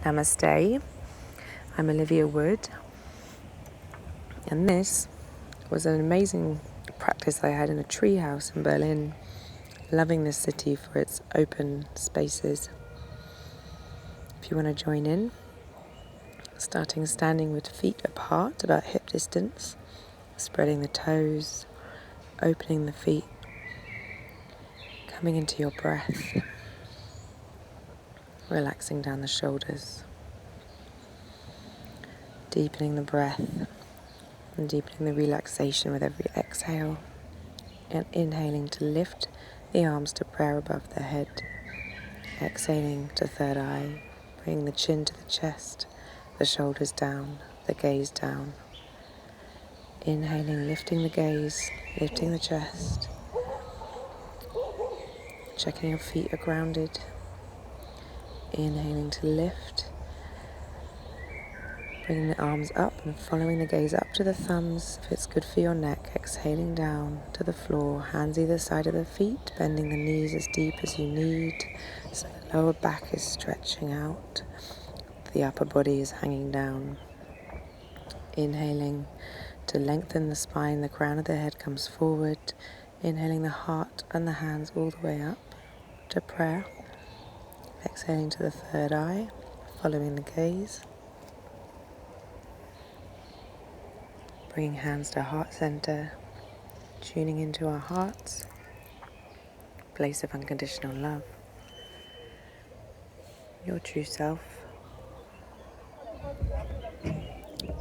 Namaste, I'm Olivia Wood, and this was an amazing practice I had in a treehouse in Berlin, loving this city for its open spaces. If you want to join in, standing with feet apart, about hip distance, spreading the toes, opening the feet, coming into your breath, relaxing down the shoulders, deepening the breath and deepening the relaxation with every exhale, and inhaling to lift the arms to prayer above the head, exhaling to third eye, bringing the chin to the chest, the shoulders down, the gaze down. Inhaling, lifting the gaze, lifting the chest, checking your feet are grounded. Inhaling to lift, bringing the arms up and following the gaze up to the thumbs if it's good for your neck. Exhaling down to the floor, hands either side of the feet, bending the knees as deep as you need so the lower back is stretching out, the upper body is hanging down. Inhaling to lengthen the spine, the crown of the head comes forward. Inhaling the heart and the hands all the way up to prayer. Exhaling to the third eye, following the gaze. Bringing hands to heart center, tuning into our hearts, place of unconditional love, your true self.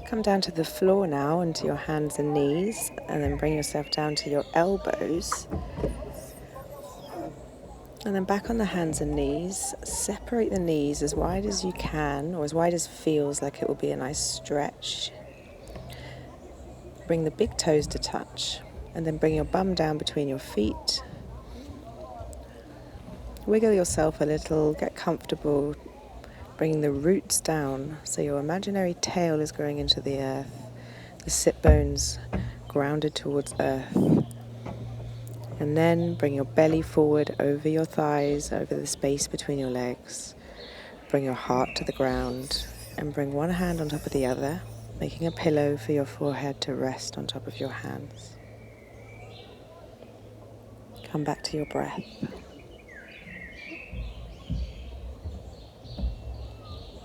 Come down to the floor now, into your hands and knees, and then bring yourself down to your elbows. And then back on the hands and knees, separate the knees as wide as you can, or as wide as feels like it will be a nice stretch. Bring the big toes to touch, and then bring your bum down between your feet. Wiggle yourself a little, get comfortable, bringing the roots down so your imaginary tail is growing into the earth, the sit bones grounded towards earth. And then bring your belly forward over your thighs, over the space between your legs. Bring your heart to the ground and bring one hand on top of the other, making a pillow for your forehead to rest on top of your hands. Come back to your breath.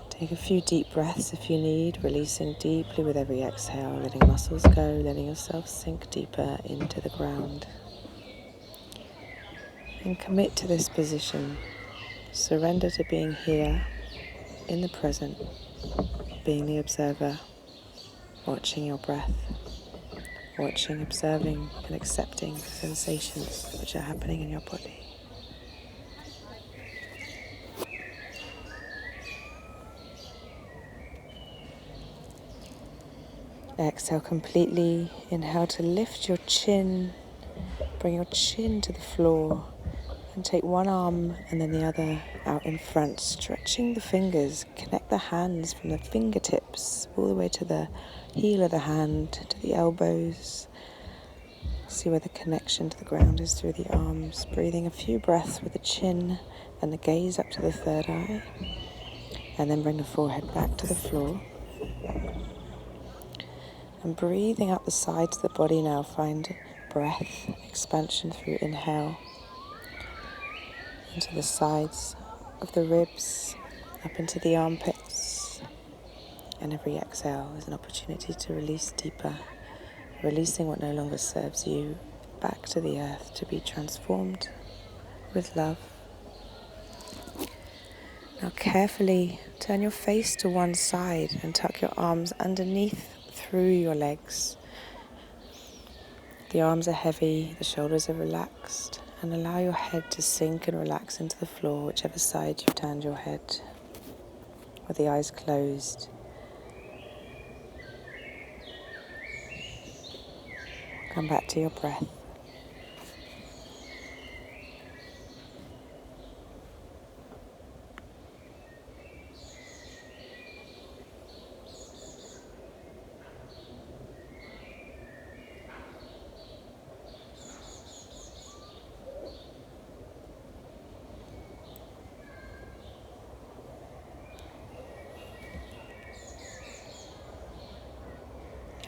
Take a few deep breaths if you need, releasing deeply with every exhale, letting muscles go, letting yourself sink deeper into the ground. And commit to this position. Surrender to being here, in the present, being the observer, watching your breath, watching, observing, and accepting the sensations which are happening in your body. Exhale completely. Inhale to lift your chin. Bring your chin to the floor and take one arm and then the other out in front, stretching the fingers. Connect the hands from the fingertips all the way to the heel of the hand, to the elbows. See where the connection to the ground is through the arms. Breathing a few breaths with the chin and the gaze up to the third eye. And then bring the forehead back to the floor. And breathing up the sides of the body now, find breath, expansion through inhale. Into the sides of the ribs, up into the armpits. And every exhale is an opportunity to release deeper, releasing what no longer serves you back to the earth to be transformed with love. Now carefully turn your face to one side and tuck your arms underneath through your legs. The arms are heavy, the shoulders are relaxed, and allow your head to sink and relax into the floor, whichever side you've turned your head, with the eyes closed. Come back to your breath.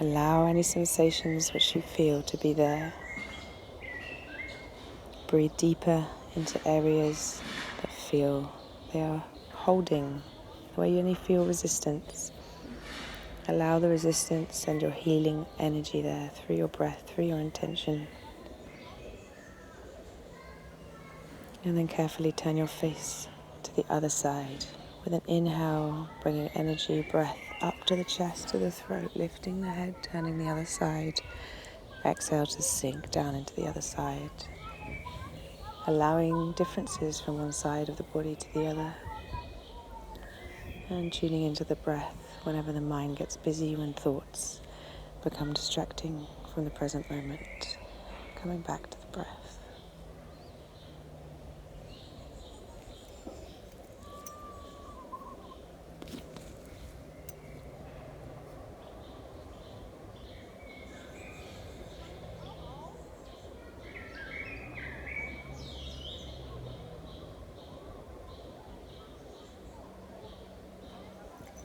Allow any sensations which you feel to be there. Breathe deeper into areas that feel they are holding, where you only feel resistance. Allow the resistance and your healing energy there through your breath, through your intention. And then carefully turn your face to the other side. With an inhale, bringing energy, breath up to the chest, to the throat, lifting the head, turning the other side. Exhale to sink down into the other side. Allowing differences from one side of the body to the other. And tuning into the breath whenever the mind gets busy, when thoughts become distracting from the present moment. Coming back to the breath.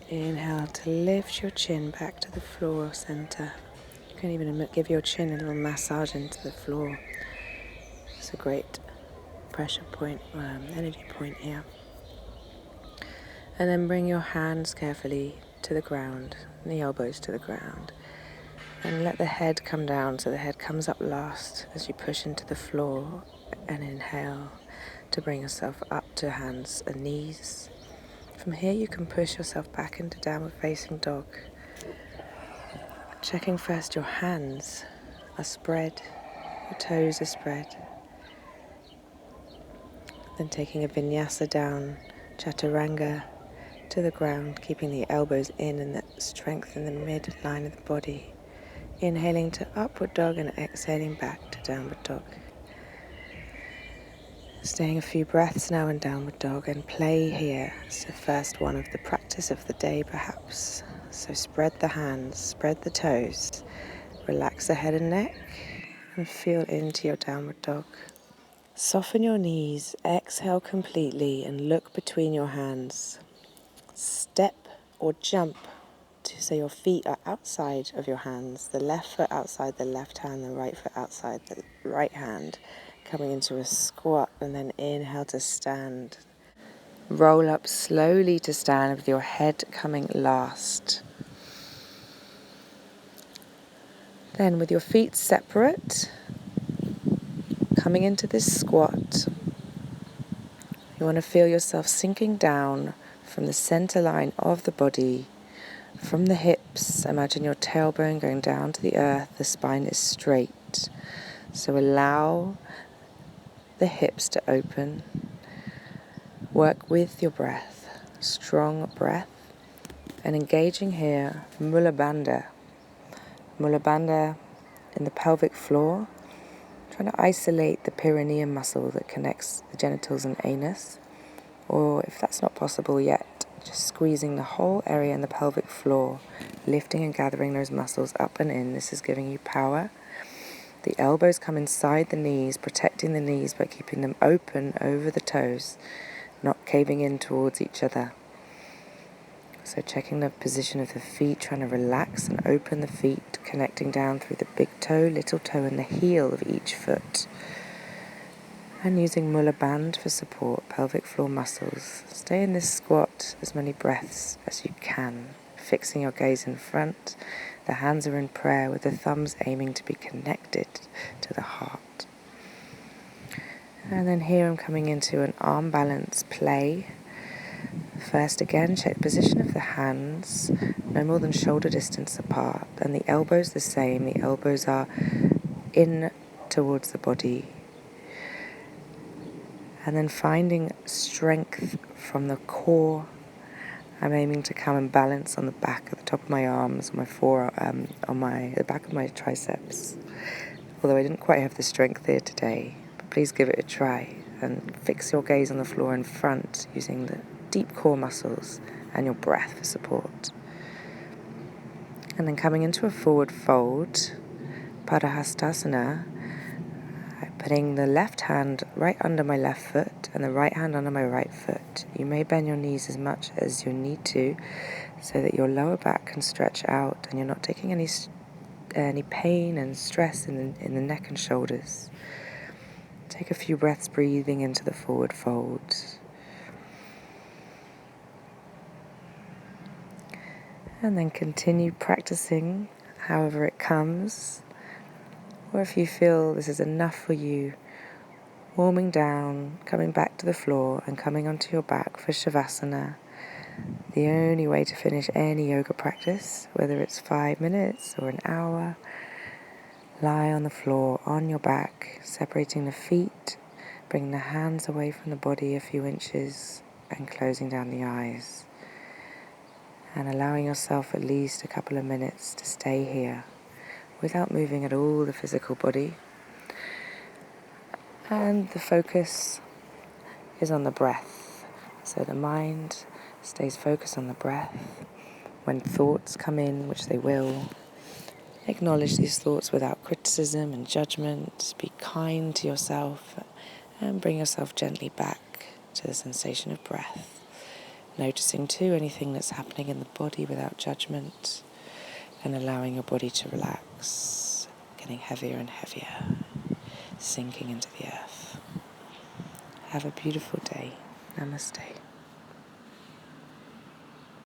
Inhale to lift your chin back to the floor center. You can even give your chin a little massage into the floor. It's a great pressure point, energy point here. And then bring your hands carefully to the ground, and the elbows to the ground. And let the head come down, so the head comes up last as you push into the floor. And inhale to bring yourself up to hands and knees. From here you can push yourself back into downward facing dog. Checking first your hands are spread, your toes are spread. Then taking a vinyasa down, chaturanga, to the ground, keeping the elbows in and that strength in the midline of the body. Inhaling to upward dog and exhaling back to downward dog. Staying a few breaths now in downward dog, and play here. It's the first one of the practice of the day perhaps. So spread the hands, spread the toes, relax the head and neck, and feel into your downward dog. Soften your knees, exhale completely, and look between your hands. Step or jump so your feet are outside of your hands, the left foot outside the left hand, the right foot outside the right hand, coming into a squat, and then inhale to stand. Roll up slowly to stand with your head coming last. Then with your feet separate, coming into this squat, you want to feel yourself sinking down from the center line of the body. From the hips, imagine your tailbone going down to the earth, the spine is straight. So allow the hips to open. Work with your breath, strong breath, and engaging here, Mula Bandha. Mula Bandha in the pelvic floor, trying to isolate the perineum muscle that connects the genitals and anus. Or if that's not possible yet, just squeezing the whole area in the pelvic floor, lifting and gathering those muscles up and in. This is giving you power. The elbows come inside the knees, protecting the knees by keeping them open over the toes, not caving in towards each other. So checking the position of the feet, trying to relax and open the feet, connecting down through the big toe, little toe, and the heel of each foot. And using Mula Bandha for support, pelvic floor muscles. Stay in this squat as many breaths as you can, fixing your gaze in front. The hands are in prayer with the thumbs aiming to be connected to the heart. And then here I'm coming into an arm balance play. First again, check the position of the hands, no more than shoulder distance apart, and the elbows the same. The elbows are in towards the body. And then finding strength from the core. I'm aiming to come and balance on the back at the top of my arms, my forearm, on the back of my triceps. Although I didn't quite have the strength here today, but please give it a try and fix your gaze on the floor in front using the deep core muscles and your breath for support. And then coming into a forward fold, BANDHA ASANA. Putting the left hand right under my left foot and the right hand under my right foot. You may bend your knees as much as you need to so that your lower back can stretch out and you're not taking any any pain and stress in the neck and shoulders. Take a few breaths breathing into the forward fold. And then continue practicing however it comes. Or if you feel this is enough for you, warming down, coming back to the floor and coming onto your back for Savasana. The only way to finish any yoga practice, whether it's 5 minutes or an hour, lie on the floor on your back, separating the feet, bringing the hands away from the body a few inches and closing down the eyes. And allowing yourself at least a couple of minutes to stay here without moving at all the physical body. And the focus is on the breath. So the mind stays focused on the breath. When thoughts come in, which they will, acknowledge these thoughts without criticism and judgment. Be kind to yourself and bring yourself gently back to the sensation of breath. Noticing too anything that's happening in the body without judgment and allowing your body to relax, getting heavier and heavier, sinking into the earth. Have a beautiful day. Namaste.